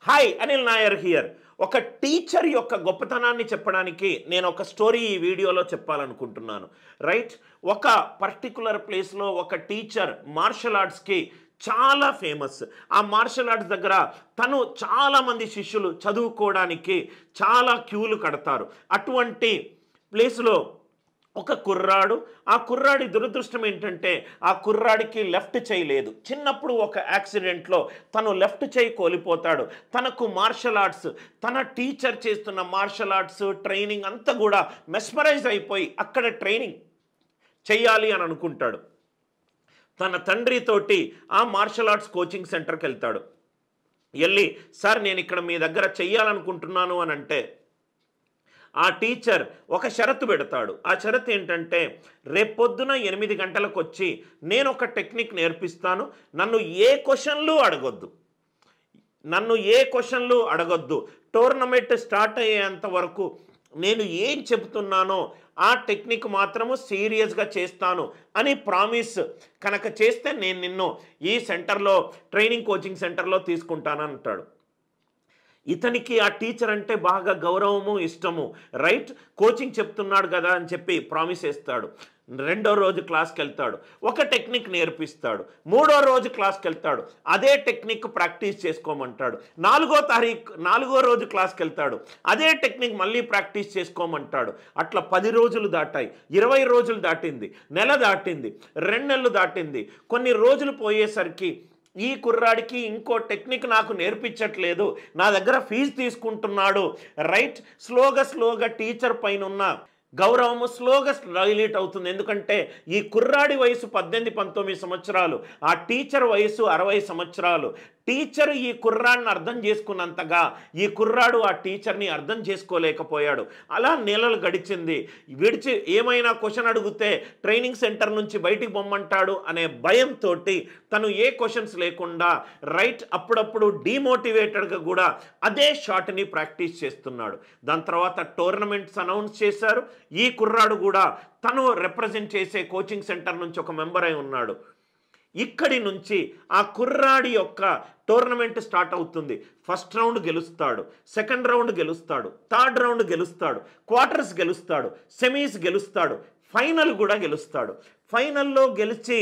Hi Anil Nair here. ఒక teacher యొక్క గొప్పతనాన్ని చెప్పడానికి నేను ఒక స్టోరీ ఈ వీడియోలో చెప్పాలనుకుంటున్నాను. రైట్, ఒక పర్టికులర్ ప్లేస్లో ఒక టీచర్ మార్షల్ ఆర్ట్స్కి చాలా ఫేమస్. ఆ మార్షల్ ఆర్ట్స్ దగ్గర తను చాలామంది శిష్యులు చదువుకోవడానికి చాలా క్యూలు కడతారు. అటువంటి ప్లేస్లో ఒక కుర్రాడు, ఆ కుర్రాడి దురదృష్టం ఏంటంటే ఆ కుర్రాడికి లెఫ్ట్ చేయి లేదు. చిన్నప్పుడు ఒక యాక్సిడెంట్లో తను లెఫ్ట్ చేయి కోల్పోతాడు. తనకు మార్షల్ ఆర్ట్స్, తన టీచర్ చేస్తున్న మార్షల్ ఆర్ట్స్ ట్రైనింగ్ అంతా కూడా మెస్మరైజ్ అయిపోయి అక్కడ ట్రైనింగ్ చెయ్యాలి అని అనుకుంటాడు. తన తండ్రితోటి ఆ మార్షల్ ఆర్ట్స్ కోచింగ్ సెంటర్కి వెళ్తాడు. వెళ్ళి సార్ నేను ఇక్కడ మీ దగ్గర చెయ్యాలనుకుంటున్నాను అని అంటే ఆ టీచర్ ఒక షరతు పెడతాడు. ఆ షరతు ఏంటంటే రేపొద్దున 8 గంటలకు వచ్చి నేను ఒక టెక్నిక్ నేర్పిస్తాను, నన్ను ఏ క్వశ్చన్లు అడగొద్దు, టోర్నమెంట్ స్టార్ట్ అయ్యేంత వరకు నేను ఏం చెబుతున్నానో ఆ టెక్నిక్ మాత్రము సీరియస్గా చేస్తాను అని ప్రామిస్ కనుక చేస్తే నేను నిన్ను ఈ సెంటర్లో ట్రైనింగ్ కోచింగ్ సెంటర్లో తీసుకుంటాను అంటాడు. ఇతనికి ఆ టీచర్ అంటే బాగా గౌరవము ఇష్టము. రైట్, కోచింగ్ చెప్తున్నాడు కదా అని చెప్పి ప్రామిస్ చేస్తాడు. 2వ రోజు క్లాస్కి వెళ్తాడు, ఒక టెక్నిక్ నేర్పిస్తాడు. 3వ రోజు క్లాస్కి వెళ్తాడు, అదే టెక్నిక్ ప్రాక్టీస్ చేసుకోమంటాడు. 4వ రోజు క్లాస్కి వెళ్తాడు, అదే టెక్నిక్ మళ్ళీ ప్రాక్టీస్ చేసుకోమంటాడు. అట్లా 10 రోజులు దాటాయి, 20 రోజులు దాటింది, నెల దాటింది, 2 నెలలు దాటింది. కొన్ని రోజులు పోయేసరికి ఈ కుర్రాడికి ఇంకో టెక్నిక్ నాకు నేర్పించట్లేదు, నా దగ్గర ఫీజు తీసుకుంటున్నాడు. రైట్, స్లోగా టీచర్ పైన ఉన్న గౌరవము స్లోగా డైలీట్ అవుతుంది. ఎందుకంటే ఈ కుర్రాడి వయసు 18-19 సంవత్సరాలు, ఆ టీచర్ వయసు 60 సంవత్సరాలు. టీచర్ ఈ కుర్రాడిని అర్థం చేసుకున్నంతగా ఈ కుర్రాడు ఆ టీచర్ని అర్థం చేసుకోలేకపోయాడు. అలా నెలలు గడిచింది. ఏమైనా క్వశ్చన్ అడిగితే ట్రైనింగ్ సెంటర్ నుంచి బయటికి పొమ్మంటాడు అనే భయంతో తను ఏ క్వశ్చన్స్ లేకుండా రైట్ అప్పుడప్పుడు డీమోటివేటెడ్గా కూడా అదే షాట్ని ప్రాక్టీస్ చేస్తున్నాడు. దాని తర్వాత టోర్నమెంట్స్ అనౌన్స్ చేశారు. ఈ కుర్రాడు కూడా తను రిప్రజెంట్ చేసే కోచింగ్ సెంటర్ నుంచి ఒక మెంబర్ అయి ఉన్నాడు. ఇక్కడి నుంచి ఆ కుర్రాడి యొక్క టోర్నమెంట్ స్టార్ట్ అవుతుంది. ఫస్ట్ రౌండ్ గెలుస్తాడు, సెకండ్ రౌండ్ గెలుస్తాడు, థర్డ్ రౌండ్ గెలుస్తాడు, క్వార్టర్స్ గెలుస్తాడు, సెమీస్ గెలుస్తాడు, ఫైనల్ కూడా గెలుస్తాడు. ఫైనల్లో గెలిచి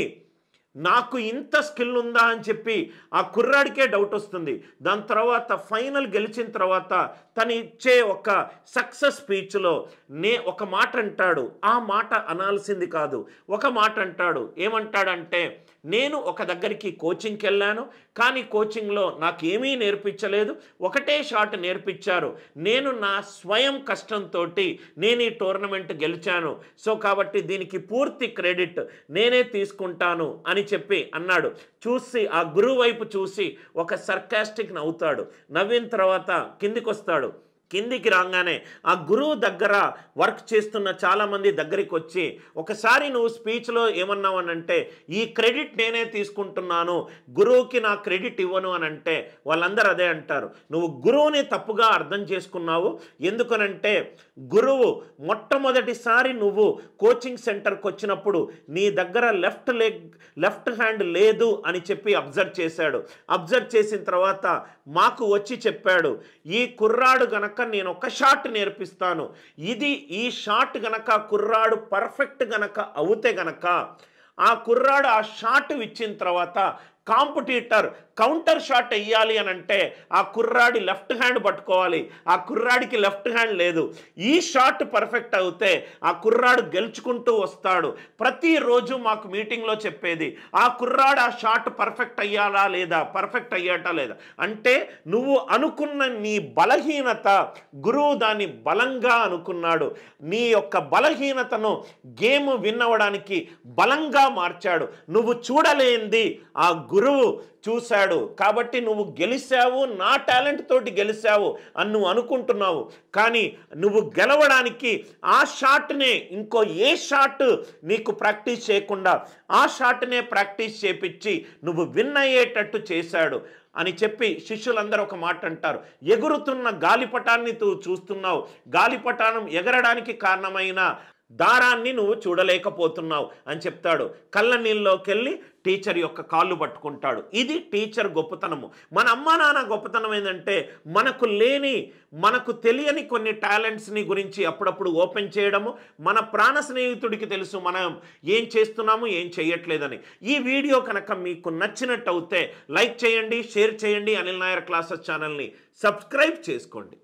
నాకు ఇంత స్కిల్ ఉందా అని చెప్పి ఆ కుర్రాడికే డౌట్ వస్తుంది. దాని తర్వాత ఫైనల్ గెలిచిన తర్వాత తను ఇచ్చే ఒక సక్సెస్ స్పీచ్లో ఒక మాట అంటాడు. ఆ మాట అనాల్సింది కాదు, ఒక మాట అంటాడు. ఏమంటాడంటే నేను ఒక దగ్గరికి కోచింగ్కి వెళ్ళాను, కానీ కోచింగ్లో నాకేమీ నేర్పించలేదు, ఒకటే షాట్ నేర్పించారు. నేను నా స్వయం కష్టంతో నేను ఈ టోర్నమెంట్ గెలిచాను, సో కాబట్టి దీనికి పూర్తి క్రెడిట్ నేనే తీసుకుంటాను అని చెప్పి అన్నాడు. చూసి ఆ గురువు వైపు చూసి ఒక సర్కాస్టిక్ నవ్వుతాడు. నవ్విన తర్వాత కిందికి వస్తాడు. కిందికి రాగానే ఆ గురువు దగ్గర వర్క్ చేస్తున్న చాలామంది దగ్గరికి వచ్చి ఒకసారి నువ్వు స్పీచ్లో ఏమన్నావు అని అంటే ఈ క్రెడిట్ నేనే తీసుకుంటున్నాను, గురువుకి నా క్రెడిట్ ఇవ్వను అని అంటే వాళ్ళందరూ అదే అంటారు, నువ్వు గురువుని తప్పుగా అర్థం చేసుకున్నావు. ఎందుకనంటే గురువు మొట్టమొదటిసారి నువ్వు కోచింగ్ సెంటర్కి వచ్చినప్పుడు నీ దగ్గర లెఫ్ట్ హ్యాండ్ లేదు అని చెప్పి అబ్జర్వ్ చేశాడు. అబ్జర్వ్ చేసిన తర్వాత మాకు వచ్చి చెప్పాడు, ఈ కుర్రాడు గనక నేను ఒక షాట్ నేర్పిస్తాను, ఈ షాట్ గనక కుర్రాడు పర్ఫెక్ట్ గనక అవుతే గనక ఆ కుర్రాడు ఆ షాట్ ఇచ్చిన తర్వాత కాంపిటీటర్ కౌంటర్ షాట్ వేయాలి అని అంటే ఆ కుర్రాడి లెఫ్ట్ హ్యాండ్ పట్టుకోవాలి. ఆ కుర్రాడికి లెఫ్ట్ హ్యాండ్ లేదు. ఈ షాట్ పర్ఫెక్ట్ అవుతే ఆ కుర్రాడు గెలుచుకుంటూ వస్తాడు. ప్రతిరోజు మాకు మీటింగ్లో చెప్పేది ఆ కుర్రాడు ఆ షాట్ పర్ఫెక్ట్ అయ్యాలా లేదా, పర్ఫెక్ట్ అయ్యాటా లేదా అంటే నువ్వు అనుకున్న నీ బలహీనత గురువు దాన్ని బలంగా అనుకున్నాడు. నీ యొక్క బలహీనతను గేమ్ విన్ అవ్వడానికి బలంగా మార్చాడు. నువ్వు చూడలేంది ఆ గురువు చూశాడు. కాబట్టి నువ్వు గెలిచావు, నా టాలెంట్ తోటి గెలిచావు అని నువ్వు అనుకుంటున్నావు. కానీ నువ్వు గెలవడానికి ఆ షాట్నే ఇంకో ఏ షాట్ నీకు ప్రాక్టీస్ చేయకుండా ఆ షాట్నే ప్రాక్టీస్ చేపించి నువ్వు విన్ అయ్యేటట్టు చేశాడు అని చెప్పి శిష్యులందరూ ఒక మాట అంటారు. ఎగురుతున్న గాలిపటాన్ని చూస్తున్నావు, గాలిపటానం ఎగరడానికి కారణమైన దారాన్ని నువ్వు చూడలేకపోతున్నావు అని చెప్తాడు. కళ్ళ నీళ్ళలోకి వెళ్ళి టీచర్ యొక్క కాళ్ళు పట్టుకుంటాడు. ఇది టీచర్ గొప్పతనము. మన అమ్మా నాన్న గొప్పతనం ఏంటంటే మనకు తెలియని కొన్ని టాలెంట్స్ని గురించి అప్పుడప్పుడు ఓపెన్ చేయడము. మన ప్రాణ స్నేహితుడికి తెలుసు మనం ఏం చేస్తున్నాము ఏం చేయట్లేదని. ఈ వీడియో కనుక మీకు నచ్చినట్టు అయితే లైక్ చేయండి, షేర్ చేయండి, అనిల్ నాయర్ క్లాసెస్ ఛానల్ని సబ్స్క్రైబ్ చేసుకోండి.